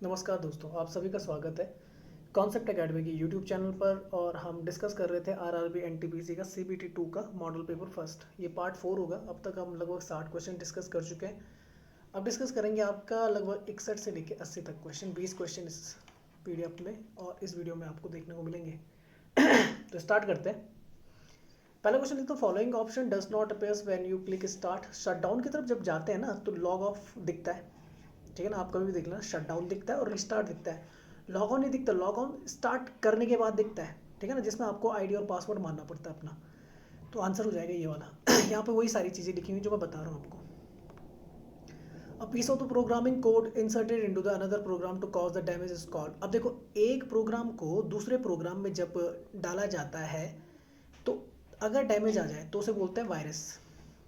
नमस्कार दोस्तों, आप सभी का स्वागत है कॉन्सेप्ट एकेडमी की यूट्यूब चैनल पर। और हम डिस्कस कर रहे थे आरआरबी एनटीपीसी का सीबीटी 2 का मॉडल पेपर फर्स्ट। ये पार्ट 4 होगा। अब तक हम लगभग 60 क्वेश्चन डिस्कस कर चुके हैं। अब डिस्कस करेंगे आपका लगभग 61 से लेकर 80 तक क्वेश्चन। 20 क्वेश्चन इस पीडीएफ में और इस वीडियो में आपको देखने को मिलेंगे। तो स्टार्ट करते हैं। पहला क्वेश्चन लिखते following option does not appears when you click start. Shutdown की तरफ जब जाते हैं ना तो लॉग ऑफ दिखता है, ठीक है ना। आप कभी भी देख लेना, शट डाउन दिखता है और रिस्टार्ट दिखता है। लॉग ऑन नहीं दिखता, लॉग ऑन स्टार्ट करने के बाद दिखता है, ठीक है ना, जिसमें आपको आईडी और पासवर्ड मानना पड़ता है अपना। तो आंसर हो जाएगा ये वाला। यहाँ पे वही सारी चीज़ें लिखी हुई जो मैं बता रहा हूँ आपको। A piece of the programming code inserted into the another program to cause the damage is called. अब देखो, एक प्रोग्राम को दूसरे प्रोग्राम में जब डाला जाता है तो अगर डैमेज आ जाए तो उसे बोलते हैं वायरस,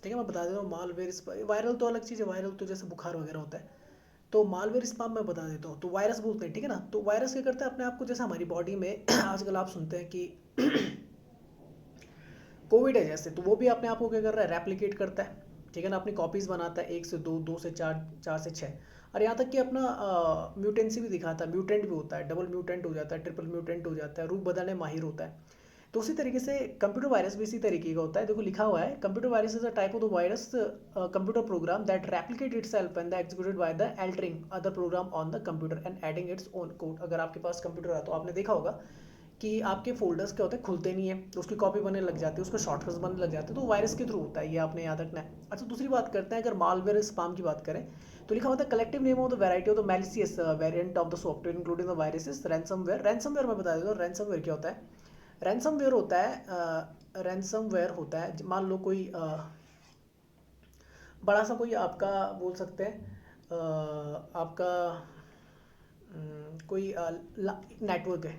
ठीक है। मैं बता देता हूँ, मालवेयर, वायरल तो अलग चीज़ है। वायरल तो जैसे बुखार वगैरह होता है, तो मालवेयर स्पैम मैं बता देता हूँ। तो वायरस बोलते हैं, ठीक है ना। तो वायरस क्या करता है, अपने आप को, जैसे हमारी बॉडी में आजकल आप सुनते हैं कि कोविड है जैसे, तो वो भी अपने आप को क्या कर रहा है, रेप्लिकेट करता है, ठीक है ना। अपनी कॉपीज़ बनाता है, 1 से 2, 2 से 4, 4 से 6, और यहाँ तक कि अपना म्यूटेंसी भी दिखाता है। म्यूटेंट भी होता है, डबल म्यूटेंट हो जाता है, ट्रिपल म्यूटेंट हो जाता है, रूप बदलने माहिर होता है। तो उसी तरीके से कंप्यूटर वायरस भी इसी तरीके का होता है। देखो लिखा हुआ है, computer virus is a type of the virus computer program that replicate itself and the executed by the altering other program on the computer and adding its own code. अगर आपके पास कंप्यूटर है तो आपने देखा होगा कि आपके फोल्डर्स क्या होते हैं, खुलते नहीं है, तो उसकी कॉपी बनने लग जाती है, उसके शॉर्टकट्स बनने लग जाते हैं। तो वायरस के थ्रू होता है, ये आपने याद रखना है। अच्छा, दूसरी बात करते हैं, अगर मालवेयर स्पैम की बात करें तो लिखा होता है collective name of the variety of the malicious variant of the software including the viruses ransomware. Ransomware मैं बता देता हूँ, रैंसमवेयर क्या होता है। रैंसमवेयर होता है, रैंसमवेयर होता है, मान लो कोई बड़ा सा कोई आपका, बोल सकते हैं आपका कोई नेटवर्क है,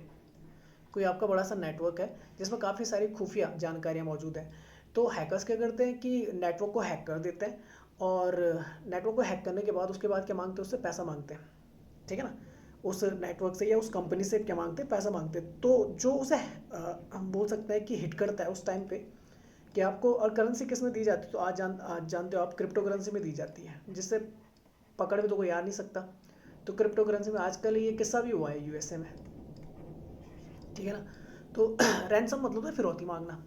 कोई आपका बड़ा सा नेटवर्क है जिसमें काफ़ी सारी खुफिया जानकारियाँ मौजूद हैं। तो हैकर्स क्या करते हैं कि नेटवर्क को हैक कर देते हैं, और नेटवर्क को हैक करने के बाद उसके बाद क्या मांगते हैं, उससे पैसा मांगते हैं, ठीक है ना। उस नेटवर्क से या उस कंपनी से क्या मांगते हैं, पैसा मांगते हैं। तो जो उसे हम बोल सकते हैं कि हिट करता है उस टाइम पे, कि आपको, और करेंसी किस में दी जाती है, तो आज जानते हो आप, क्रिप्टो करेंसी में दी जाती है, जिससे पकड़ भी तो कोई आ नहीं सकता। तो क्रिप्टो करेंसी में आजकल ये किस्सा भी हुआ है यूएसए में, ठीक है ना। तो रैंसम मतलब है फिरौती मांगना,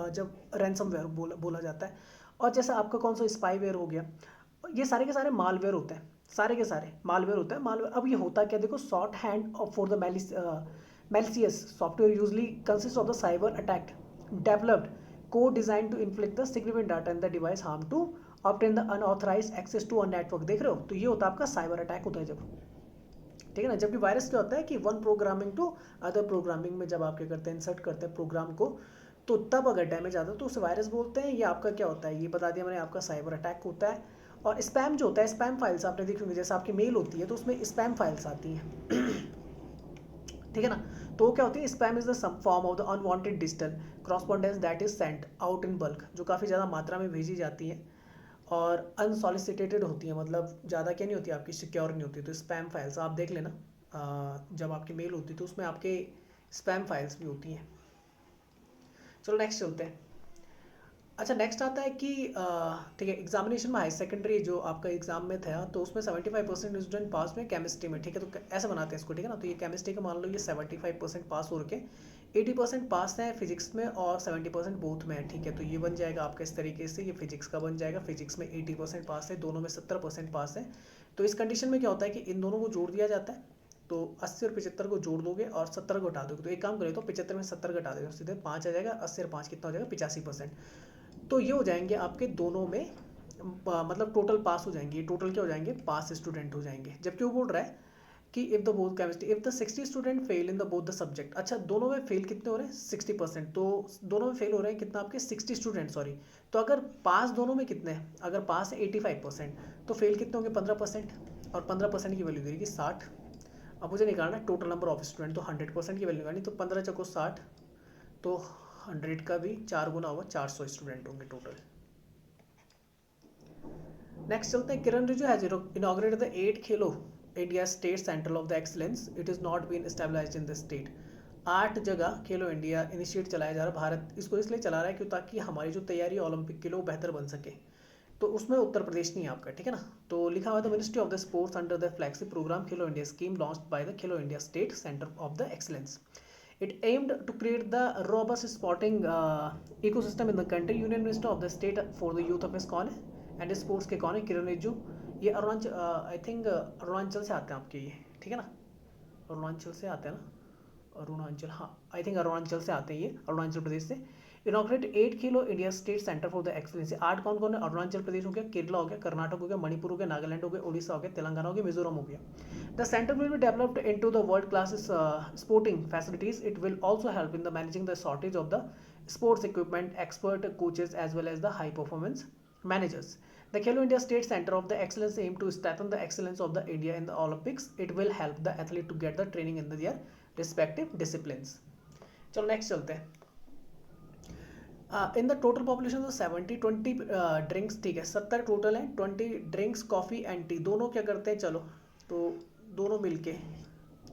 जब रैंसम वेयर बोला जाता है। और जैसे आपका कौन सा स्पाईवेयर हो गया, ये सारे के सारे मालवेयर होते हैं, सारे के सारे मालवेयर होता है। मालवेयर, अब ये होता क्या, देखो, short hand for the malicious software usually consists of the cyber attack developed code designed to inflict the significant data in the device harm to obtain the unauthorized access to a network। देख रहे हो, तो ये होता है आपका cyber attack होता है जब, ठीक है ना। जबकि वायरस क्या होता है कि one programming to other programming में जब आप क्या करते हैं, इंसर्ट करते हैं प्रोग्राम को, तो तब अगर डैमेज आता है तो उसे वायरस बोलते हैं। ये आपका क्या होता है, ये बता दिया मैंने, आपका साइबर अटैक होता है। और स्पैम जो होता है, स्पैम फाइल्स आपने देखी होंगी, जैसे आपकी मेल होती है तो उसमें स्पैम फाइल्स आती हैं, ठीक है ना। तो क्या होती है, spam is the some form of the unwanted digital correspondence that is sent out in bulk, जो काफ़ी ज़्यादा मात्रा में भेजी जाती है और अनसॉलिसिटेटेड होती है, मतलब ज़्यादा क्या नहीं होती, आपकी सिक्योर नहीं होती। तो स्पैम फाइल्स आप देख लेना, जब आपकी मेल होती है तो उसमें आपके स्पैम फाइल्स भी होती हैं। चलो नेक्स्ट चलते हैं। अच्छा, नेक्स्ट आता है कि ठीक है, एग्जामिनेशन में हाई सेकेंडरी जो आपका एग्जाम में था तो उसमें 75% स्टूडेंट पास में केमिस्ट्री में, ठीक है। तो ऐसे बनाते हैं इसको, ठीक है ना। तो ये केमिस्ट्री का मान लो ये 75% पास हो रखे, 80% पास है फिजिक्स में और 70% बोथ में है, ठीक है। तो ये बन जाएगा आपका इस तरीके से, ये फिजिक्स का बन जाएगा। फिजिक्स में 80% पास है, दोनों में 70% पास है। तो इस कंडीशन में क्या होता है कि इन दोनों को जोड़ दिया जाता है। तो 80 और 75 को जोड़ दोगे और 70 को घटा दोगे, तो एक काम करें, तो 75 में 70 घटा देगा, सीधे 5 आ जाएगा। 80 और 5 कितना हो जाएगा, 85%। तो ये हो जाएंगे आपके दोनों में, मतलब टोटल पास हो जाएंगे। ये टोटल क्या हो जाएंगे, पास स्टूडेंट हो जाएंगे। जबकि वो बोल रहा है कि if the both chemistry if the 60 student fail in the both the subject. अच्छा, दोनों में फेल कितने हो रहे हैं, 60%। तो दोनों में फेल हो रहे हैं कितना, आपके 60 स्टूडेंट, सॉरी। तो अगर पास दोनों में कितने हैं, अगर पास है 85%, तो फेल कितने होंगे, 15%। और 15% की वैल्यू देगी 60। अब मुझे निकालना है टोटल नंबर ऑफ स्टूडेंट, तो 100% की वैल्यू निकालनी, तो 15 चौको 60, तो 100 का भी 4 गुना होगा, 400 स्टूडेंट होंगे टोटल। नेक्स्ट चलते हैं, Kiran Rijiju has inaugurated the 8 Khelo India state centre of the excellence, it is not been established in the state. 8 जगह खेलो इंडिया इनिशिएट चलाया जा रहा है। भारत इसको इसलिए चला रहा है क्यों, ताकि हमारी जो तैयारी ओलंपिक के लिए वो बेहतर बन सके। तो उसमें उत्तर प्रदेश नहीं है आपका, ठीक है ना। तो लिखा हुआ था ministry of the sports under the flagship programme Khelo India scheme launched by the Khelo India state centre of the excellence. It aimed to create the robust sporting ecosystem in the country. Union minister of the state for the youth affairs कौन है and sports के कौन है? किरण रिजिजू। ये Arunachal, I think Arunachal से आते हैं आपके ये, ठीक है ना, अरुणाचल से आते हैं ना, अरुणाचल, हाँ आई थिंक अरुणाचल से आते हैं ये, अरुणाचल प्रदेश से। Inaugurate 8 Khelo India state centre for the excellence. 8 कौन कौन है? अरुणाचल प्रदेश हो गया, केरला हो गया, कर्नाटक हो गया, मणिपुर हो गया, नागालैंड हो गया, उड़ीसा हो गया, तेलंगाना हो गया, मिजोरम हो गया। The centre will be developed into the world class sporting facilities. It will also help in the managing the shortage of the sports equipment, expert coaches as well as the high performance managers. The Khelo India State Center of the Excellence aim to strengthen the excellence of the India in the Olympics. It will help the athlete to get the training in their respective disciplines. चलो next चलते हैं। In the total population of 20 drinks, ठीक है 70 total है, 20 drinks coffee and T दोनों क्या करते हैं, चलो तो दोनों मिलके,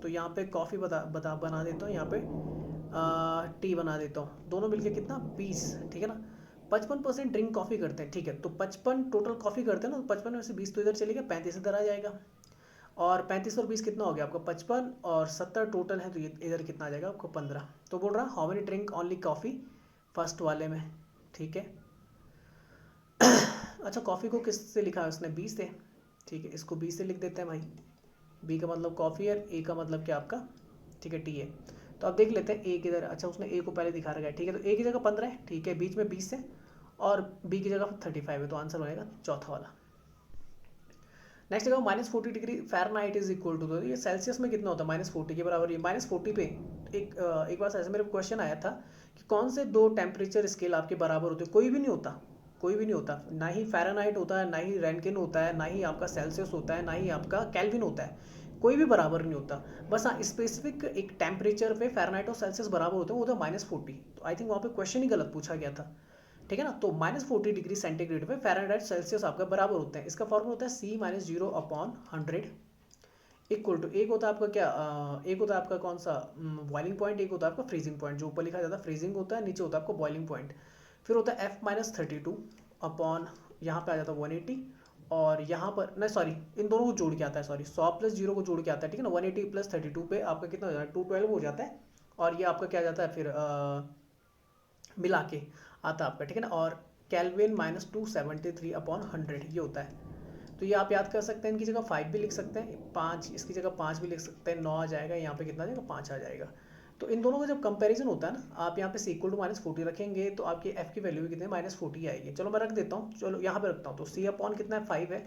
तो यहाँ पे कॉफ़ी बना देता हूँ, यहाँ पे टी बना देता हूँ, दोनों मिलके कितना 20, ठीक है ना। 55% ड्रिंक कॉफ़ी करते हैं, ठीक है, तो 55 टोटल कॉफ़ी करते हैं ना, तो 55 में से 20 तो इधर चलेगा, 35 इधर आ जाएगा, और 35 और 20 कितना हो गया आपका 55, और 70 टोटल है तो ये इधर कितना आ जाएगा आपको 15। तो बोल रहा how many drink only coffee first वाले में, ठीक है। अच्छा कॉफ़ी को किस से लिखा है उसने? 20 से, ठीक है, इसको 20 से लिख देते हैं भाई। बी का मतलब कॉफ़ी है, ए का मतलब क्या आपका, ठीक है, टी है। तो अब देख लेते हैं ए किधर, अच्छा उसने ए को पहले दिखा रखा है, ठीक है, तो ए की जगह 15 है, ठीक है, बीच में 20 है, और बी की जगह 35 है, तो आंसर बनेगा चौथा वाला। नेक्स्ट जगह -40 degree Fahrenheit is equal to, तो ये सेल्सियस में कितना होता है? -40 के बराबर। ये -40 पे एक बार ऐसे मेरे को क्वेश्चन आया था कि कौन से दो टेम्परेचर स्केल आपके बराबर होते हैं? कोई भी नहीं होता, कोई भी नहीं होता, ना ही फ़ारेनहाइट होता है, ना ही रैंकिन होता है, ना ही आपका सेल्सियस होता है, ना ही आपका केल्विन होता है, कोई भी बराबर नहीं होता। बस हाँ स्पेसिफिक एक टेम्परेचर पे फ़ारेनहाइट और सेल्सियस बराबर होते हैं, वो होता है -40। तो आई थिंक वहाँ पे क्वेश्चन ही गलत पूछा गया था, ठीक है ना। तो -40 डिग्री सेंटीग्रेड पे फ़ारेनहाइट सेल्सियस आपका बराबर होते हैं। इसका फॉर्मूला होता है C-0/100 इक्वल टू, एक होता है आपका क्या, एक होता है आपका कौन सा बॉइलिंग पॉइंट, एक होता है आपका फ्रीजिंग पॉइंट। जो ऊपर लिखा जाता है फ्रीजिंग होता है, नीचे होता है आपका बॉइलिंग पॉइंट। फिर होता है F-32 अपॉन, यहाँ पे आ जाता है 180, और यहाँ पर नहीं सॉरी इन दोनों को जोड़ के आता है, सॉरी 100 + 0 को जोड़ के आता है, ठीक है ना। 180 + 32 पे आपका कितना हो जाता है 212 हो जाता है, और ये आपका क्या जाता है फिर मिला के आता है आपका, ठीक है ना। और केल्विन -273/100 ये होता है। तो ये आप याद कर सकते हैं, इनकी जगह 5 भी लिख सकते हैं, 5 इसकी जगह 5 भी लिख सकते हैं, 9 आ जाएगा, यहाँ पे कितना आ जाएगा 5 आ जाएगा। तो इन दोनों का जब कंपैरिजन होता है ना, आप यहाँ पे C = -40 रखेंगे तो आपकी F की वैल्यू भी कितनी -40 आएगी। चलो मैं रख देता हूँ, चलो यहाँ पे रखता हूँ, तो C अपॉन कितना है 5 है,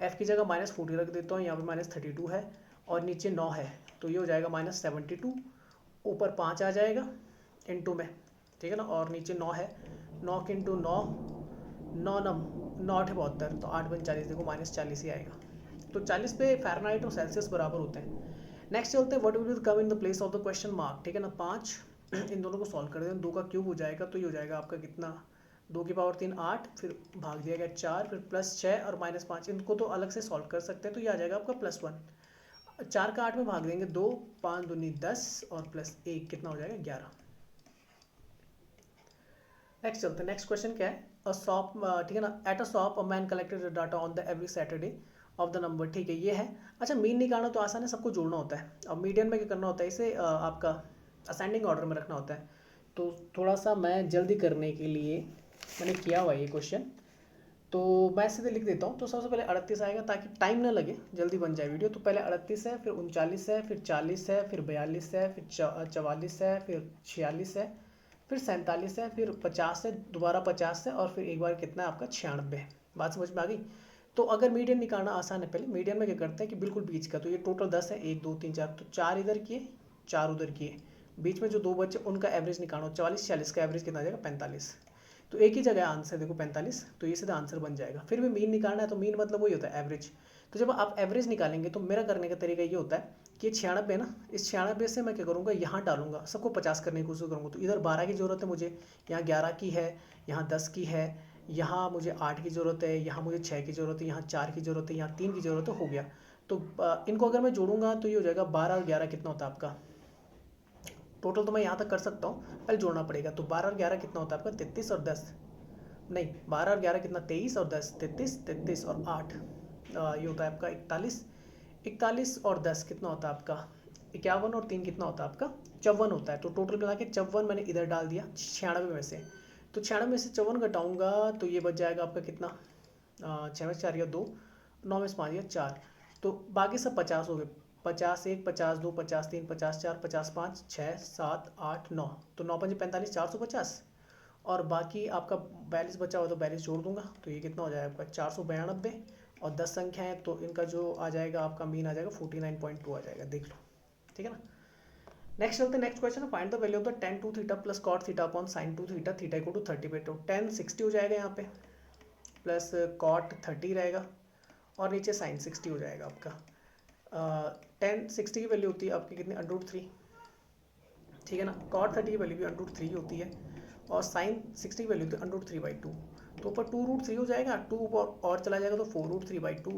F की जगह -40 रख देता हूँ, यहाँ पे -32 है, और नीचे 9 है, तो ये हो जाएगा -72, ऊपर 5 आ जाएगा इंटू में, ठीक है ना, और नीचे 9 है, 9 × 9, 9 9 8 72, तो 8 × 40 देखो -40 ही आएगा। तो 40 पे फ़ारेनहाइट और सेल्सियस बराबर होते हैं। नेक्स्ट चलते हैं, what will come in the place of the question mark, ठीक है ना। 5 इन दोनों को सॉल्व कर दें, 2 का क्यूब हो जाएगा, तो ये हो जाएगा आपका कितना 2 की पावर 3 8, फिर भाग दिया गया 4, फिर +6 और -5, इनको तो अलग से सॉल्व कर सकते हैं, तो ये आ जाएगा आपका +1। 4 का 8 में भाग देंगे 2, 5 दूनी 10, और +1 कितना हो जाएगा 11। नेक्स्ट चलते हैं, नेक्स्ट क्वेश्चन क्या है, अ शॉप, ठीक है ना, at a shop a man collected data on the every Saturday of the number, ठीक है ये है। अच्छा मीन निकालना तो आसान है, सबको जोड़ना होता है। अब मीडियन में क्या करना होता है, इसे आपका असेंडिंग ऑर्डर में रखना होता है। तो थोड़ा सा मैं जल्दी करने के लिए मैंने किया हुआ ये क्वेश्चन, तो मैं सीधे लिख देता हूँ। तो सबसे पहले 38 आएगा, ताकि टाइम ना लगे, जल्दी बन जाए वीडियो। तो पहले 38 है, फिर 39 है, फिर 40 है, फिर 42 है, फिर 44 है, फिर 46 है, फिर 47 है, फिर 50 है, दोबारा 50 है, और फिर एक बार कितना है आपका 96 है। बात समझ में आ गई। तो अगर मीडियन निकालना आसान है, पहले मीडियन में क्या करते हैं कि बिल्कुल बीच का, तो ये टोटल 10 है, 1 2 3 4, तो 4 इधर किए 4 उधर किए, बीच में जो 2 बच्चे उनका एवरेज निकालो, 44 46 का एवरेज कितना आ जाएगा 45। तो एक ही जगह आंसर देखो 45, तो ये सीधा आंसर बन जाएगा। फिर भी मीन निकालना है, तो मीन मतलब वही होता है एवरेज। तो जब आप एवरेज निकालेंगे, तो मेरा करने का तरीका ये होता है कि 96 ना, इस 96 से मैं क्या करूँगा, यहाँ डालूंगा, सबको 50 करने की कोशिश करूँगा। तो इधर 12 की ज़रूरत है मुझे, यहाँ 11 की है, यहाँ 10 की है, यहाँ मुझे 8 की ज़रूरत है, यहाँ मुझे 6 की ज़रूरत है, यहाँ 4 की ज़रूरत है, यहाँ 3 की ज़रूरत है, हो गया। तो इनको अगर मैं जोड़ूंगा तो ये हो जाएगा 12 और 11 कितना होता है आपका, टोटल तो मैं यहाँ तक कर सकता हूँ, पहले जोड़ना पड़ेगा। तो 12 और 11 कितना होता है आपका 33, और 10 नहीं, 12 और 11 कितना, 23 और 10 33, 33 और 8 ये होता है आपका 41, 41 और 10 कितना होता है आपका 51 और 3 कितना होता है आपका 54 होता है। तो टोटल मिला के 54 मैंने इधर डाल दिया 96 में से। तो 96 में से 54 घटाऊंगा तो ये बच जाएगा आपका कितना, 6 में 4 या 2, 9 में से 5 या 4, तो बाकी सब 50 हो गए। 51, 52, 53, 54, 55, 6, 7, 8, 9, तो 9 5 45, 450, और बाकी आपका 42 बचा हुआ तो 42 जोड़ दूंगा, तो ये कितना हो जाएगा आपका 492, और 10 संख्या है तो इनका जो आ जाएगा आपका मीन आ जाएगा 49.2 आ जाएगा, देख लो, ठीक है ना। नेक्स्ट चलते हैं, next question, find the value of the tan 2 theta plus cot theta upon sin 2 theta, theta equal to 30 पे, तो tan 60 हो जाएगा यहाँ पे, प्लस cot 30 रहेगा, और नीचे sin 60 हो जाएगा आपका। tan 60 की वैल्यू होती है आपकी कितनी, √3, ठीक है ना। cot 30 की वैल्यू भी √3 होती है, और sin 60 की वैल्यू होती है √3/2, तो ऊपर 2√3 हो जाएगा, 2 और चला जाएगा तो 4√3/2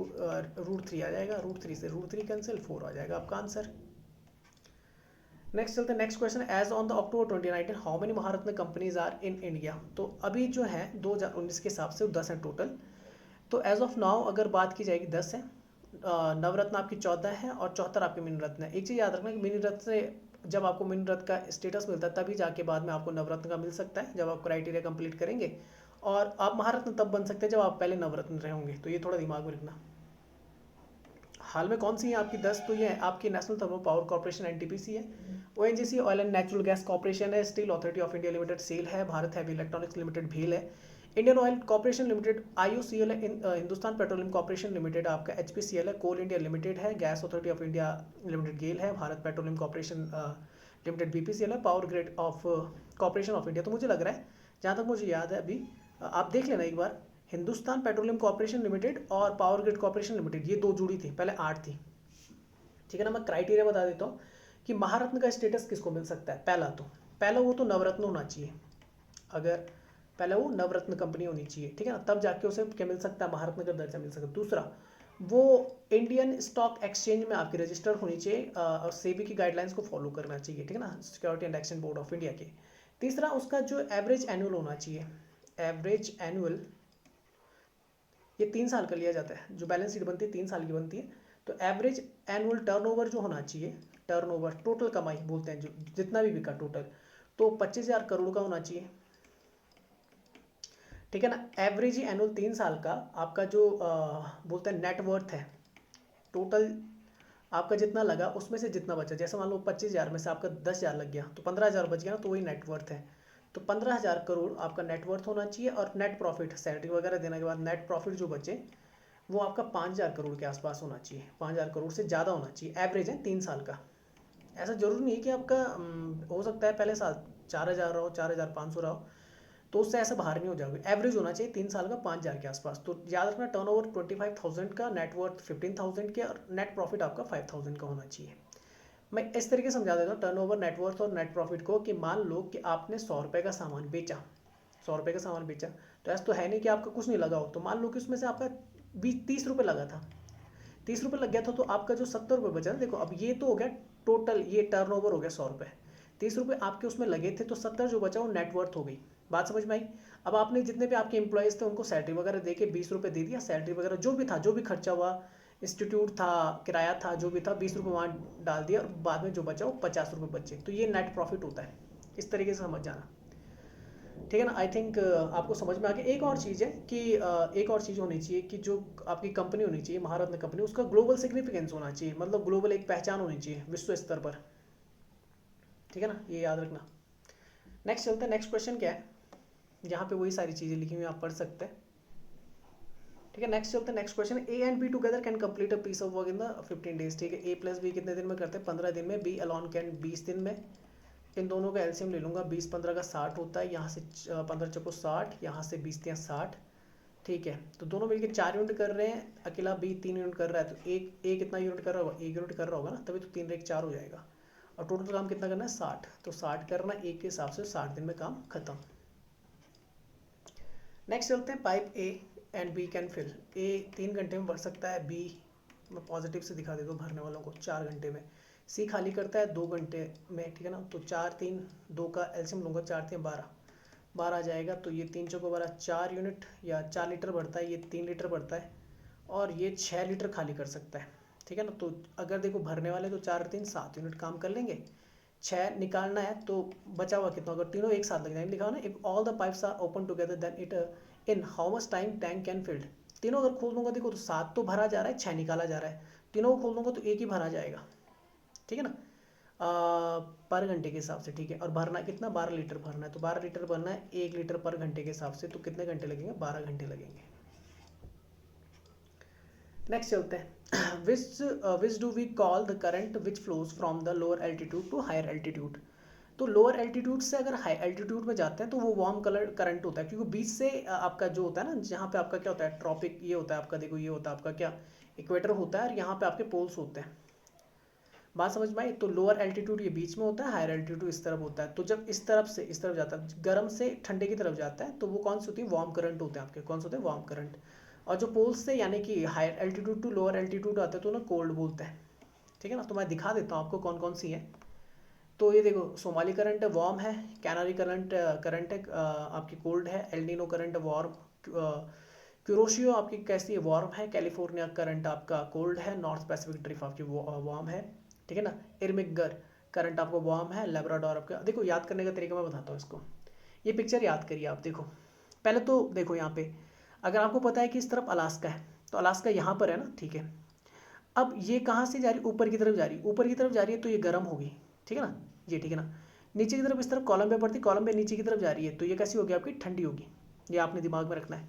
√3 आ जाएगा, √3 से √3 कैंसिल, 4 आ जाएगा आपका आंसर। नेक्स्ट चलते हैं, next question, as on the October 2019 how many Maharatna companies are in India. तो अभी जो है 2019 के हिसाब से 10 है टोटल, तो एज ऑफ नाउ अगर बात की जाएगी 10 है, नवरत्न आपकी 14 है, और 74 आपके मिनी रत्न है। एक चीज़ याद रखना कि मिनी रत्न से जब आपको मिनी रत्न का स्टेटस मिलता है तभी जाके बाद में आपको नवरत्न का मिल सकता है, जब आप क्राइटेरिया कंप्लीट करेंगे, और आप महारत्न तब बन सकते हैं जब आप पहले नवरत्न रहे होंगे, तो ये थोड़ा दिमाग में रखना। हाल में कौन सी है आपकी 10, तो ये है आपकी national thermal power corporation NTPC है, ONGC oil and natural gas corporation है, steel authority of India limited SAIL है, भारत हैवी इलेक्ट्रॉनिक्स लिमिटेड भेल है, Indian oil corporation limited IOCL है, हिंदुस्तान पेट्रोलियम कॉर्पोरेशन लिमिटेड आपका एचपीसीएल है, कोल इंडिया लिमिटेड है, gas authority of India limited GAIL है, Bharat petroleum corporation limited BPCL है, power grid of corporation of India. तो मुझे लग रहा है जहाँ तक मुझे याद है अभी, आप देख लेना एक बार, हिंदुस्तान पेट्रोलियम कॉर्पोरेशन लिमिटेड और पावर ग्रिड कॉर्पोरेशन लिमिटेड ये 2 जुड़ी थी, पहले 8 थी, ठीक है ना। मैं क्राइटेरिया बता देता हूँ कि महारत्न का स्टेटस किसको मिल सकता है। पहला वो तो नवरत्न होना चाहिए, अगर पहला वो नवरत्न कंपनी होनी चाहिए, ठीक है ना, तब जाके उसे क्या मिल सकता है, महारत्न का दर्जा मिल सकता है। दूसरा, वो इंडियन स्टॉक एक्सचेंज में आपकी रजिस्टर्ड होनी चाहिए और सेबी की गाइडलाइंस को फॉलो करना चाहिए, ठीक है ना, security and exchange board of India के। तीसरा, उसका जो एवरेज एनुअल होना चाहिए, एवरेज एनुअल ये 3 साल का लिया जाता है, जो बैलेंस शीट बनती है 3 साल की बनती है, तो एवरेज एनुअल टर्नओवर जो होना चाहिए, टर्नओवर टोटल कमाई बोलते हैं, जो जितना भी बिका टोटल, तो 25,000 करोड़ का होना चाहिए, ठीक है ना। एवरेज एनुअल 3 साल का आपका जो बोलते हैं नेटवर्थ है, टोटल आपका जितना लगा उसमें से जितना बचा, जैसे मान लो 25,000 में से आपका 10,000 लग गया तो 15,000 बच गया ना, तो वही नेटवर्थ है। तो 15,000 करोड़ आपका नेटवर्थ होना चाहिए, और नेट प्रॉफिट सैलरी वगैरह देने के बाद नेट प्रॉफिट जो बचे वो आपका 5,000 करोड़ के आसपास होना चाहिए, 5,000 करोड़ से ज़्यादा होना चाहिए, एवरेज है 3 साल का। ऐसा जरूरी नहीं है कि आपका हो सकता है पहले साल 4,000 रहो, 4,500 रहो, तो उससे ऐसा बाहर नहीं हो जाओगे, एवरेज होना चाहिए 3 साल का 5,000 के आसपास। तो याद रखना, टर्नओवर 25,000 का, नेटवर्थ 15,000 के, और नेट प्रॉफिट आपका 5,000 का होना चाहिए। मैं इस तरीके से समझा देता हूँ टर्नओवर, नेटवर्थ और नेट प्रॉफिट को, कि मान लो कि आपने 100 रुपये का सामान बेचा, 100 रुपये का सामान बेचा, तो ऐसा तो है नहीं कि आपका कुछ नहीं लगा हो, तो मान लो कि उसमें से आपका 30 रुपये लगा था, 30 रुपये लग गया था, तो आपका जो 70 रुपये बचा, देखो अब ये तो हो गया टोटल, ये टर्नओवर हो गया 100 रुपये, 30 रुपये आपके उसमें लगे थे, तो 70 जो बचा वो नेटवर्थ हो गई। बात समझ में आई। अब आपने जितने भी आपके एम्प्लॉयज़ थे उनको सैलरी वगैरह दे के 20 रुपये दे दिया, सैलरी वगैरह जो भी था, जो भी खर्चा हुआ, इंस्टीट्यूट था, किराया था, जो भी था, 20 रुपये वहाँ डाल दिया, और बाद में जो बचा वो 50 रुपये बचे, तो ये नेट प्रॉफिट होता है। इस तरीके से समझ जाना, ठीक है ना। आई थिंक आपको समझ में आ गया। एक और चीज़ है कि एक और चीज़ होनी चाहिए कि जो आपकी कंपनी होनी चाहिए महारत्न कंपनी, उसका ग्लोबल सिग्निफिकेंस होना चाहिए, मतलब ग्लोबल एक पहचान होनी चाहिए विश्व स्तर पर, ठीक है ना, ये याद रखना। नेक्स्ट चलते हैं, नेक्स्ट क्वेश्चन क्या है, यहाँ पे वही सारी चीज़ें लिखी हुई आप पढ़ सकते हैं, ठीक है। नेक्स्ट चलते हैं, next question, A and B together can complete a piece of work in the 15 days, ठीक है। ए प्लस बी कितने दिन में करते हैं, 15 दिन में, बी अलॉन कैन 20 दिन में, इन दोनों का एलसीएम ले लूँगा, 20 15 का 60 होता है, यहाँ से 15 चौको 60, यहाँ से 20 3 60, ठीक है। तो दोनों मिलकर 4 यूनिट कर रहे हैं, अकेला बी 3 यूनिट कर रहा है, तो एक कितना यूनिट कर रहा होगा, 1 यूनिट कर रहा होगा ना, तभी तो 3 1 4 हो जाएगा, और टोटल काम कितना करना है 60, तो 60 करना एक के हिसाब से 60 दिन में काम खत्म। नेक्स्ट चलते हैं, pipe A and B can fill, A 3 घंटे में भर सकता है, बी मैं पॉजिटिव से दिखा देता हूँ भरने वालों को 4 घंटे में, सी खाली करता है 2 घंटे में, ठीक है ना। तो 4 3 2 का एलसीएम लूँगा, 4 3 12, बाहर आ जाएगा। तो ये 3 चौको 12 4 यूनिट या 4 लीटर भरता है, ये 3 लीटर भरता है और ये 6 लीटर खाली कर सकता है, ठीक है ना। तो अगर देखो भरने वाले तो 4 3 7 यूनिट काम कर लेंगे, 6 निकालना है तो बचा हुआ कितना, अगर तीनों एक साथ लग जाएंगे, लिखा हो ना if all the pipes are open together then it in how much time tank can filled. तीनों अगर खोल दूंगा देखो तो 7 तो भरा जा रहा है, 6 निकाला जा रहा है, तीनों को खोल दूंगा तो एक ही भरा जाएगा, ठीक है ना, पर घंटे के हिसाब से, ठीक है। और भरना कितना, 12 लीटर भरना है, तो 12 लीटर भरना है 1 लीटर पर घंटे के हिसाब से, तो कितने घंटे लगेंगे, 12 घंटे लगेंगे। नेक्स्ट चलते हैं which do we call the current which flows from the lower altitude to higher altitude. तो लोअर एल्टीट्यूड से अगर हाई एल्टीट्यूड में जाते हैं तो वो वार्म कलर करंट होता है, क्योंकि बीच से आपका जो होता है ना, जहाँ पे आपका क्या होता है ट्रॉपिक, ये होता है आपका, देखो ये होता है आपका क्या, इक्वेटर होता है और यहाँ पे आपके पोल्स होते हैं, बात समझ में आई। तो लोअर एल्टीट्यूड ये बीच में होता है, हायर एल्टीट्यूड इस तरफ होता है। तो जब इस तरफ से इस तरफ जाता है, गर्म से ठंडे की तरफ जाता है, तो वो कौन सी होती है, वार्म करंट होते हैं आपके, कौन से होते हैं, वार्म करंट। और जो पोल्स से यानी कि higher altitude to lower altitude आते हैं तो उन्हें कोल्ड बोलते हैं, ठीक है ना। तो मैं दिखा देता हूँ आपको कौन कौन सी है। तो ये देखो सोमाली करंट है, वार्म है, कैनारी करंट करंट है आपकी कोल्ड है, एल्निनो करंट वार्म, क्यूरोशियो आपकी कैसी है, वार्म है, कैलिफोर्निया करंट आपका कोल्ड है, नॉर्थ पैसिफिक ड्रिफ्ट आपकी वार्म है, ठीक है ना। इरमिगर करंट आपको वार्म है, लेब्राडोर आपका, देखो याद करने का तरीका मैं बताता हूँ इसको। ये पिक्चर याद करिए आप, देखो पहले तो देखो यहाँ पे, अगर आपको पता है कि इस तरफ अलास्का है तो अलास्का यहाँ पर है ना, ठीक है। अब ये कहाँ से जा रही, ऊपर की तरफ जा रही, ऊपर की तरफ जा रही है तो ये गर्म होगी, ठीक है ना, ये ठीक है ना। नीचे की तरफ इस तरफ कॉलम्बिया पड़ती, कॉलम्बिया नीचे की तरफ जा रही है तो ये कैसी होगी आपकी, ठंडी होगी, ये आपने दिमाग में रखना है।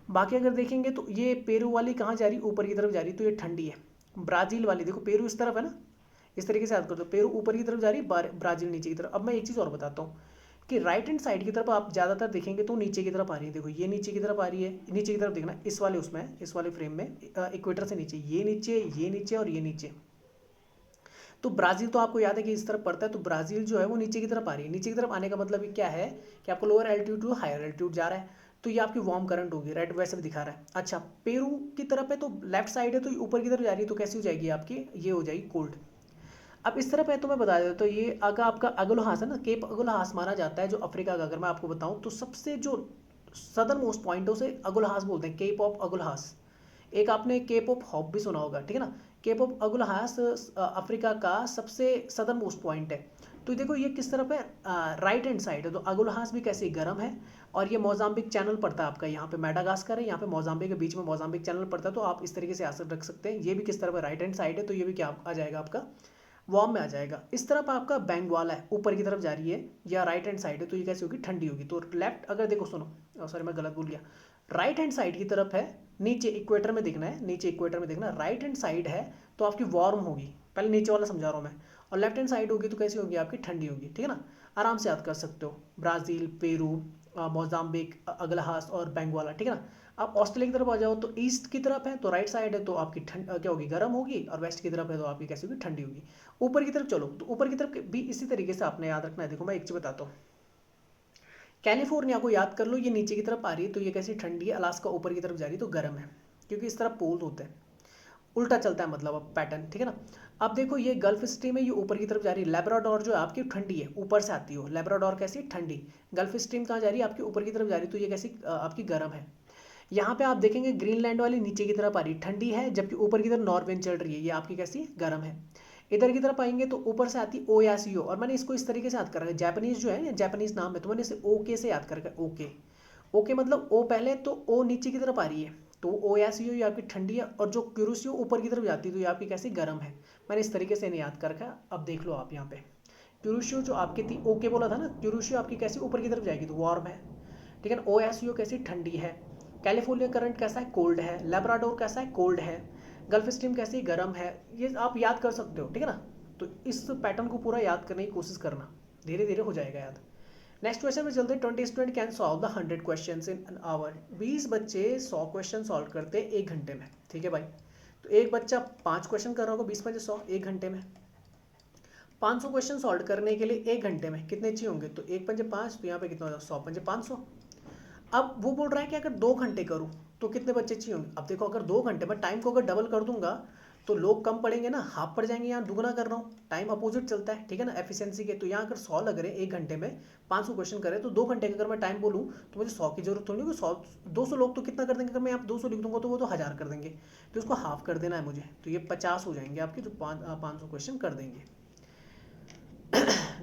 बाकी अगर देखेंगे तो ये पेरू वाली कहाँ जा रही, ऊपर की तरफ जा रही है तो ये ठंडी है। ब्राज़ील वाली देखो, पेरू इस तरफ है ना, इस तरीके से याद कर दो, पेरू ऊपर की तरफ जा रही है, ब्राज़ील नीचे की तरफ। अब मैं एक चीज़ और बताता हूँ कि राइट हैंड साइड की तरफ आप ज़्यादातर देखेंगे तो नीचे की तरफ आ रही है, देखो ये नीचे की तरफ आ रही है, नीचे की तरफ देखना, इस वाले उसमें, इस वाले फ्रेम में इक्वेटर से नीचे, ये नीचे और ये नीचे। तो ब्राज़ील तो आपको याद है कि इस तरफ पड़ता है, तो ब्राज़ील जो है वो नीचे की तरफ आ रही है। नीचे की तरफ आने का मतलब ये क्या है कि आपको lower altitude to higher altitude जा रहा है, तो ये आपकी वार्म करंट होगी, रेड वैसे भी दिखा रहा है। अच्छा पेरू की तरफ है तो लेफ्ट साइड है तो ऊपर की तरफ जा रही है, तो कैसी हो जाएगी आपकी, ये हो जाएगी कोल्ड। अब इस तरफ है तो मैं बता देता, तो ये अगर आपका अगुलहास है ना, केप अगुलहास माना जाता है जो अफ्रीका का, अगर मैं आपको बताऊं तो सबसे जो सदर्न मोस्ट पॉइंट है उसे अगुलहास बोलते हैं, केप ऑफ अगुलहास। एक आपने केप ऑफ हॉप भी सुना होगा, ठीक है ना। केप ऑफ अगुलहास अफ्रीका का सबसे सदर्न मोस्ट पॉइंट है। तो देखो ये किस तरफ है, राइट हैंड साइड है, तो अगुलहास भी कैसे गर्म है। और ये मोजाम्बिक चैनल पड़ता है आपका, यहाँ पे मेडागास्कर है, यहाँ पे मोजाम्बिक के बीच में मोजाम्बिक चैनल पड़ता है, तो आप इस तरीके से आंसर रख सकते हैं। ये भी किस तरफ है, राइट हैंड साइड है, तो ये भी क्या आ जाएगा आपका, वार्म में आ जाएगा। इस तरफ आपका बेंगवाला है, ऊपर की तरफ जा रही है या राइट हैंड साइड है, तो ये कैसी होगी, ठंडी होगी। तो लेफ्ट अगर देखो सुनो, सॉरी मैं गलत बोल गया, राइट हैंड साइड की तरफ है, नीचे इक्वेटर में देखना है, नीचे इक्वेटर में देखना, राइट हैंड साइड है तो आपकी वार्म होगी, पहले नीचे वाला समझा रहा हूँ मैं। और लेफ्ट हैंड साइड होगी तो कैसी होगी आपकी, ठंडी होगी, ठीक है ना। आराम से याद कर सकते हो, ब्राज़ील, पेरू, मोजाम्बिक, अगलहास और बेंगवाला, ठीक है ना। आप ऑस्ट्रेलिया की तरफ आ जाओ तो ईस्ट की तरफ है तो राइट साइड है तो आपकी ठंड क्या होगी, गर्म होगी, और वेस्ट की तरफ है तो आपकी कैसी होगी, ठंडी होगी। ऊपर की तरफ चलो, तो ऊपर की तरफ भी इसी तरीके से आपने याद रखना है। देखो मैं एक चीज़ बताता हूँ, कैलिफोर्निया को याद कर लो, ये नीचे की तरफ आ रही है तो ये कैसी ठंडी है, अलास्का ऊपर की तरफ जा रही है तो गर्म है, क्योंकि इस तरफ पोल होते हैं, उल्टा चलता है मतलब अब पैटर्न, ठीक है ना। अब देखो ये गल्फ स्ट्रीम है, ये ऊपर की तरफ जा रही है, लेब्राडोर जो है आपकी ठंडी है, ऊपर से आती हो, लेब्राडोर कैसी ठंडी, गल्फ स्ट्रीम कहाँ जा रही है आपकी, ऊपर की तरफ जा रही है, तो ये कैसी आपकी गर्म है। यहाँ पे आप देखेंगे ग्रीनलैंड वाली नीचे की तरफ आ रही है, ठंडी है, जबकि ऊपर की तरफ नॉर्वेन चल रही है, ये आपकी कैसी गर्म है। इधर की तरफ आएंगे तो ऊपर से आती ओ या सी ओ, और मैंने इसको इस तरीके से याद कर रखा है, जापानीज जो है, जापानीज नाम है, तो मैंने इसे ओके से याद कर रखा है, ओके। ओके मतलब ओ पहले, तो ओ नीचे की तरफ आ रही है तो ओ या सी ओ ये आपकी ठंडी है, और जो क्यूरोसियो ऊपर की तरफ जाती है तो ये आपकी कैसी गर्म है। मैंने इस तरीके से इन्हें याद कर रखा है। अब देख लो आप यहाँ पे, क्यूरोसियो जो आपकी थी, ओके बोला था ना, क्यूरोसियो आपकी कैसी ऊपर की तरफ जाएगी तो वार्म है, ठीक है ना। ओ या सी ओ कैसी ठंडी है, कैलिफोर्निया करंट कैसा है, कोल्ड है, लेब्राडोर कैसा है, कोल्ड है, गल्फ स्ट्रीम कैसी गर्म है। ये आप याद कर सकते हो, ठीक है ना। तो इस पैटर्न को पूरा याद करने की कोशिश करना, धीरे धीरे हो जाएगा याद। नेक्स्ट क्वेश्चन में चलते हैं, 20 student can solve the 100 question in an hour. 20 बच्चे 100 क्वेश्चन सॉल्व करते हैं 1 घंटे में, ठीक है भाई। तो एक बच्चा 5 क्वेश्चन कर रहा होगा, 20 पंजे 100, 1 घंटे में। 500 क्वेश्चन सॉल्व करने के लिए 1 घंटे में कितने चाहिए होंगे, तो 1 पंजे 5, तो यहाँ पे कितना होगा, 100 पंजे 500। अब वो बोल रहा है कि अगर 2 घंटे करूँ तो कितने बच्चे चाहिए होंगे। अब देखो अगर 2 घंटे में टाइम को अगर डबल कर दूंगा तो लोग कम पढ़ेंगे ना, हाफ पढ़ जाएंगे, यहाँ दुगना कर रहा हूँ, टाइम अपोजिट चलता है, ठीक है ना, एफिशिएंसी के। तो यहाँ अगर 100 लग रहे हैं 1 घंटे में, 500 क्वेश्चन करे, तो 2 घंटे का अगर मैं टाइम बोलूँ तो मुझे 100 की जरूरत थोड़ी होगी। 200 लोग तो कितना कर देंगे, अगर मैं यहाँ 200 लिख दूंगा तो वो तो 1000 कर देंगे, तो इसको हाफ कर देना है मुझे। तो ये 50 हो जाएंगे आपके, जो 500 क्वेश्चन कर देंगे।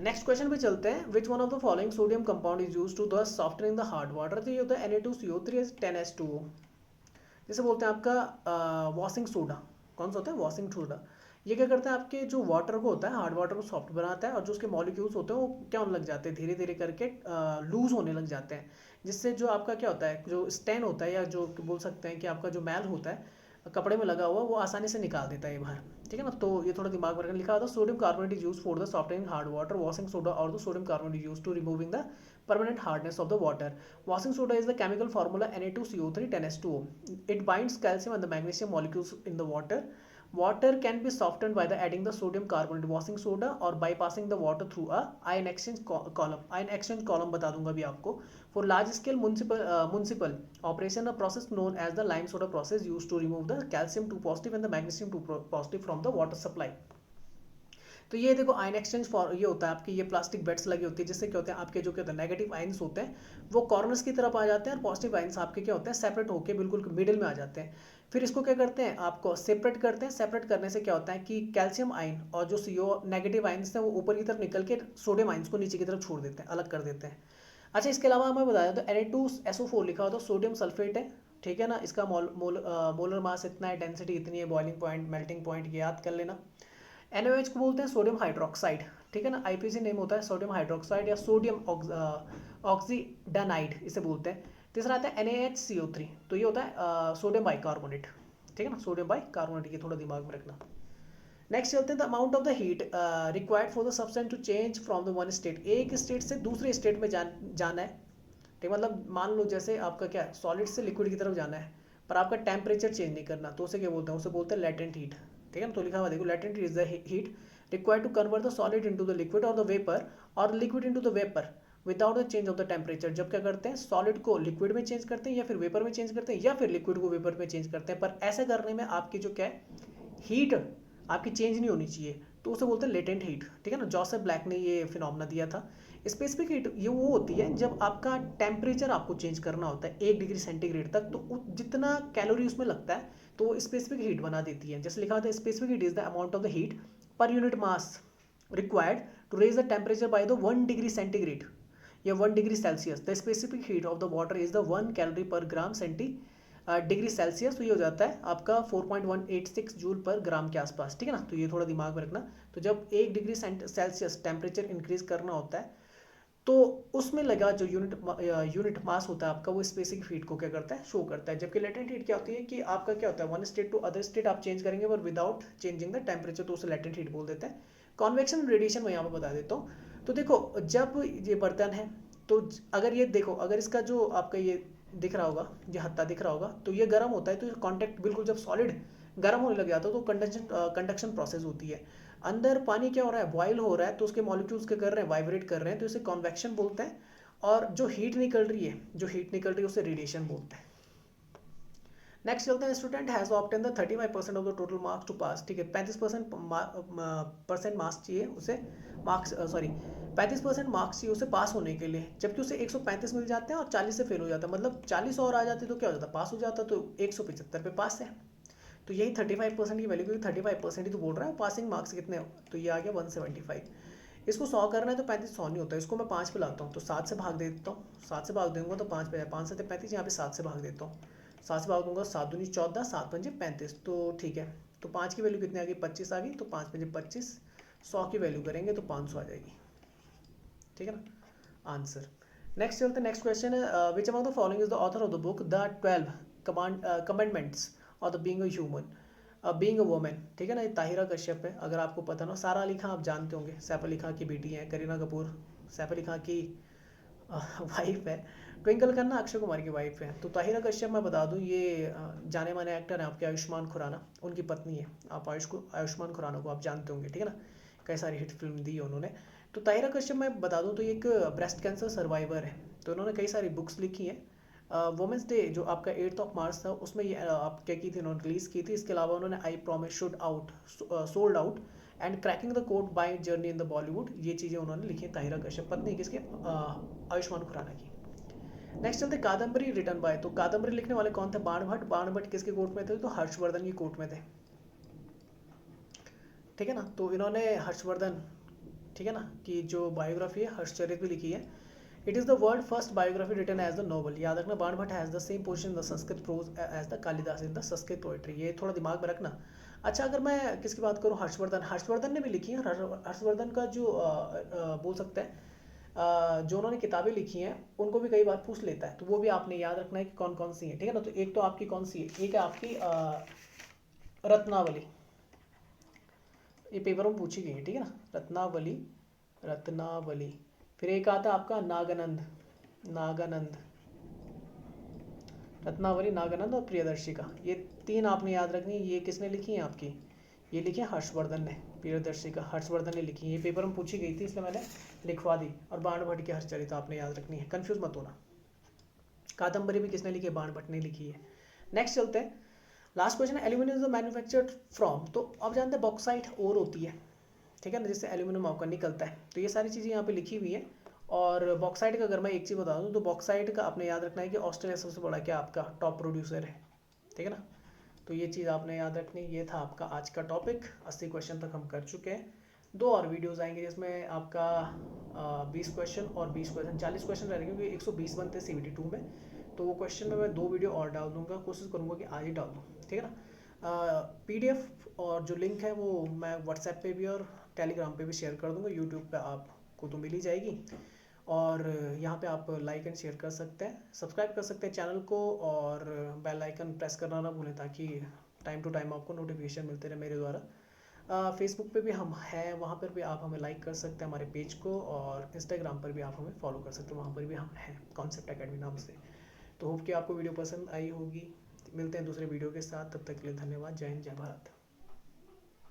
नेक्स्ट क्वेश्चन पे चलते हैं। Which one of the following sodium compound is used to the softening the hard water. तो ये होता है Na2CO3 10H2O, जैसे बोलते हैं आपका वॉशिंग सोडा। कौन सा होता है, वॉशिंग सोडा। ये क्या करता है, आपके जो वाटर को होता है, हार्ड वाटर को सॉफ्ट बनाता है, और जो उसके मॉलिक्यूल्स होते हैं वो क्या होने लग जाते हैं, धीरे धीरे करके लूज होने लग जाते हैं, जिससे जो आपका क्या होता है, जो स्टेन होता है, या जो बोल सकते हैं कि आपका जो मैल होता है कपड़े में लगा हुआ, वो आसानी से निकाल देता है ये बाहर, ठीक है ना। तो ये थोड़ा दिमाग में रखना। लिखा होता है sodium carbonate is use for the softening hard water, washing soda और the sodium carbonate is use to removing the permanent hardness of the water. Washing soda is the chemical formula Na2CO3 10H2O. It binds calcium and the magnesium molecules in the water. Water can be softened by the adding the sodium carbonate washing soda or bypassing the water through a ion exchange column. Ion exchange column बता दूंगा अभी आपको. For large scale municipal operation, a process known as the lime soda process used to remove the calcium 2 positive and the magnesium 2 positive from the water supply. तो ये देखो ion exchange for ये होता है आपकी, ये प्लास्टिक बेड्स लगी होती है, जिससे क्या होता है आपके जो क्या होता है नेगेटिव आयंस होते हैं वो कॉर्नर्स की तरफ आ जाते हैं, और पॉजिटिव आयंस आपके क्या होते हैं सेपरेट होकर बिल्कुल मिडिल में आ जाते हैं। फिर इसको क्या करते हैं, आपको सेपरेट करते हैं। सेपरेट करने से क्या होता है कि कैल्शियम आयन और जो CO नेगेटिव आयंस हैं वो ऊपर की तरफ निकल के सोडियम आयंस को नीचे की तरफ छोड़ देते हैं, अलग कर देते हैं। अच्छा, इसके अलावा हमें बताया तो Na2SO4 लिखा होता है, सोडियम सल्फेट है, ठीक है ना। इसका मोलर मास इतना है, डेंसिटी इतनी है, बॉइलिंग पॉइंट, मेल्टिंग पॉइंट ये याद कर लेना। NaOH को बोलते हैं सोडियम हाइड्रोक्साइड, ठीक है ना, IPC नेम होता है सोडियम हाइड्रोक्साइड या सोडियम ऑक्सीडानाइड इसे बोलते हैं। तीसरा आता है NaHCO3, तो ये होता है सोडियम बाइकार्बोनेट, ठीक है ना, सोडियम बाइकार्बोनेट, ये थोड़ा दिमाग में रखना। नेक्स्ट चलते हैं, the amount of the heat required for the substance to change from the one state, एक स्टेट से दूसरे स्टेट में जाना है, ठीक, मतलब मान लो जैसे आपका क्या सॉलिड से लिक्विड की तरफ जाना है, पर आपका टेम्परेचर चेंज नहीं करना, तो उसे क्या बोलते हैं, उसे बोलते हैं लेटेंट हीट, ठीक है ना। तो लिखा हुआ देखो, latent is the heat required to convert the solid into the liquid और द वेपर, और liquid into the vapour without the change of the temperature. जब क्या करते हैं, सॉलिड को लिक्विड में चेंज करते हैं, या फिर वेपर में चेंज करते हैं, या फिर लिक्विड को वेपर में चेंज करते हैं, पर ऐसा करने में आपकी जो क्या है हीट आपकी चेंज नहीं होनी चाहिए, तो उसे बोलते हैं लेटेंट हीट, ठीक है ना। जोसेफ ब्लैक ने ये फिनोमेना दिया था। स्पेसिफिक हीट ये वो होती है जब आपका टेम्परेचर आपको चेंज करना होता है 1 डिग्री सेंटीग्रेड तक, तो जितना कैलोरी उसमें लगता है तो वो स्पेसिफिक हीट बना देती है। जैसे लिखा होता है specific heat is the amount of the heat per unit mass required to raise the temperature by the 1 degree centigrade या 1 degree Celsius. The specific heat of the water is the 1 calorie per gram degree Celsius, तो ये हो जाता है आपका 4.186 joule पर ग्राम के आसपास, ठीक है ना। तो ये थोड़ा दिमाग में रखना। तो जब 1 डिग्री सेल्सियस टेम्परेचर इंक्रीज करना होता है तो उसमें लगा जो यूनिट मास होता है आपका, वो स्पेसिफिक हीट को क्या करता है, शो करता है। जबकि लेटेंट हीट क्या होती है कि आपका क्या होता है one state to other state आप चेंज करेंगे पर विदाउट चेंजिंग द टेम्परेचर, तो उसे लेटेंट हीट बोल देते हैं। कॉन्वेक्शन रेडिएशन मैं यहाँ पर बता देता हूँ। तो देखो जब ये बर्तन है, तो अगर ये देखो, अगर इसका जो आपका ये दिख रहा होगा, ये हत्ता दिख रहा होगा, तो ये गर्म होता है, तो कॉन्टेक्ट बिल्कुल जब सॉलिड गर्म होने लग जाता है तो कंडक्शन प्रोसेस होती है। अंदर पानी क्या हो रहा है, बॉयल हो रहा है, तो उसके मॉलिक्यूल्स क्या कर रहे हैं, वाइब्रेट कर रहे हैं, तो इसे कॉन्वेक्शन बोलते हैं। और जो हीट निकल रही है उसे रेडिएशन बोलते हैं। नेक्स्ट चलते हैं, student has obtain the 35% of the total marks to pass, ठीक है, 35% मार्क्स चाहिए उसे, 35% मार्क्स चाहिए उसे पास होने के लिए, जबकि उसे 135 मिल जाते हैं और 40 से फेल हो जाता है, मतलब 40 और आ जाते तो क्या हो जाता, पास हो जाता, तो 175 पे पास है। तो यही 35% की वैल्यू, क्योंकि 35% ही तो बोल रहा है, पासिंग मार्क्स कितने हो, तो ये आ गया 175। इसको 100 करना है तो 35 100 नहीं होता, इसको मैं 5 पे लाता हूँ, तो 7 से भाग दे देता हूँ, 7 से भाग दूंगा तो 5 पे है, 5 से 35, यहाँ पे 7 से भाग देता हूँ, 7 से भाग दूंगा, 7 दूनी 14, 7 पंजे 35, तो ठीक है। तो 5 की वैल्यू कितनी आ गई, 25 आ गई, तो 5 पंजे 25, 100 की वैल्यू करेंगे तो 500 आ जाएगी, ठीक है ना, आंसर। नेक्स्ट चलते हैं, नेक्स्ट क्वेश्चन है, which among the following is the author of the book the 12 commandments of the being a human being a woman, ठीक है ना। ये ताहिरा कश्यप है, अगर आपको पता ना। सारा अली खान आप जानते होंगे, सैफ अली खान की बेटी है, करीना कपूर सैफ अली खान की वाइफ है, ट्विंकल खन्ना अक्षय कुमार की वाइफ है। तो ताहिरा कश्यप मैं बता दूं, ये जाने माने एक्टर हैं आपके, आयुष्मान खुराना उनकी पत्नी है। आप आयुष्मान खुराना को आप जानते होंगे, ठीक है ना, कई सारी हिट फिल्म दी है उन्होंने। तो ताहिरा कश्यप मैं बता दूं तो ये एक ब्रेस्ट कैंसर सर्वाइवर है, तो उन्होंने कई सारी बुक्स लिखी हैं, वुमेंस डे जो आपका 8 मार्च था उसमें ये आप क्या की थी, उन्होंने रिलीज़ की थी। इसके अलावा उन्होंने I promise should out, sold out and cracking the code by journey in the Bollywood, ये चीज़ें उन्होंने लिखी हैं ताहिरा कश्यप, पत्नी किसके, आयुष्मान खुराना की। नेक्स्ट चलते कादम्बरी रिटर्न बाय, तो कादम्बरी लिखने वाले कौन थे, बाण भट्ट। बाण भट्ट किसके कोर्ट में थे, तो हर्षवर्धन की कोर्ट में थे, ठीक है ना। तो इन्होंने हर्षवर्धन, ठीक है ना, कि जो बायोग्राफी है हर्षचरित भी लिखी है। It is the world first biography written as the novel, याद रखना। Bana Bhatt has the same position in the Sanskrit prose as the Kalidasa in the Sanskrit poetry, ये थोड़ा दिमाग में रखना। अच्छा, अगर मैं किसकी बात करूँ, हर्षवर्धन, हर्षवर्धन ने भी लिखी है। हर्षवर्धन का जो बोल सकते हैं जो उन्होंने किताबें लिखी हैं उनको भी कई बार पूछ लेता है, तो वो भी आपने याद रखना है कि कौन कौन सी है, ठीक है ना। तो एक तो आपकी कौन सी है, एक है आपकी रत्नावली, ये पेपर में पूछी गई है, ठीक है ना, रत्नावली, रत्नावली। फिर एक आता है आपका नागानंद, नागानंद, रत्नावली, नागानंद और प्रियदर्शिका, ये तीन आपने याद रखनी है। ये किसने लिखी है आपकी, ये लिखी है हर्षवर्धन ने, प्रियदर्शिका हर्षवर्धन ने लिखी है, ये पेपर में पूछी गई थी इसलिए मैंने लिखवा दी। और बाण भट्ट की हर्षचरित आपने याद रखनी है, कंफ्यूज मत होना। कादम्बरी भी किसने लिखी है, बाण भट्ट ने लिखी है। नेक्स्ट चलते हैं, लास्ट क्वेश्चन है, एल्यूमिनियम इज मैन्युफैक्चर्ड फ्रॉम, तो अब जानते हैं बॉक्साइट और होती है, ठीक है ना, जिससे एल्यूमिनियम आपका निकलता है। तो ये सारी चीज़ें यहाँ पे लिखी हुई है। और बॉक्साइट का अगर मैं एक चीज़ बता दूँ तो बॉक्साइट का आपने याद रखना है कि ऑस्ट्रेलिया सबसे बड़ा क्या आपका टॉप प्रोड्यूसर है, ठीक है ना। तो ये चीज़ आपने याद रखनी। ये था आपका आज का टॉपिक, 80 क्वेश्चन तक हम कर चुके हैं। 2 और वीडियोस आएंगे जिसमें आपका 20 क्वेश्चन और 20 क्वेश्चन, 40 क्वेश्चन रहेंगे क्योंकि 120 बनते हैं CBT 2 में। तो वो क्वेश्चन में मैं 2 वीडियो और डाल दूंगा, कोशिश करूंगा कि आज ही डाल दूँ, ठीक है ना। PDF और जो लिंक है वो मैं व्हाट्सएप पे भी और टेलीग्राम पे भी शेयर कर दूंगा, यूट्यूब पे आपको तो मिल ही जाएगी। और यहाँ पे आप लाइक एंड शेयर कर सकते हैं, सब्सक्राइब कर सकते हैं चैनल को, और बेल आइकन प्रेस करना ना भूलें ताकि टाइम टू टाइम आपको नोटिफिकेशन मिलते रहे मेरे द्वारा। फेसबुक पे भी हम हैं, वहाँ पर भी आप हमें लाइक कर सकते हैं हमारे पेज को, और इंस्टाग्राम पर भी आप हमें फॉलो कर सकते हैं, वहाँ पर भी हम हैं कॉन्सेप्ट एकेडमी नाम से। तो होप कि आपको वीडियो पसंद आई होगी। मिलते हैं दूसरे वीडियो के साथ, तब तक के लिए धन्यवाद। जय हिंद, जय भारत।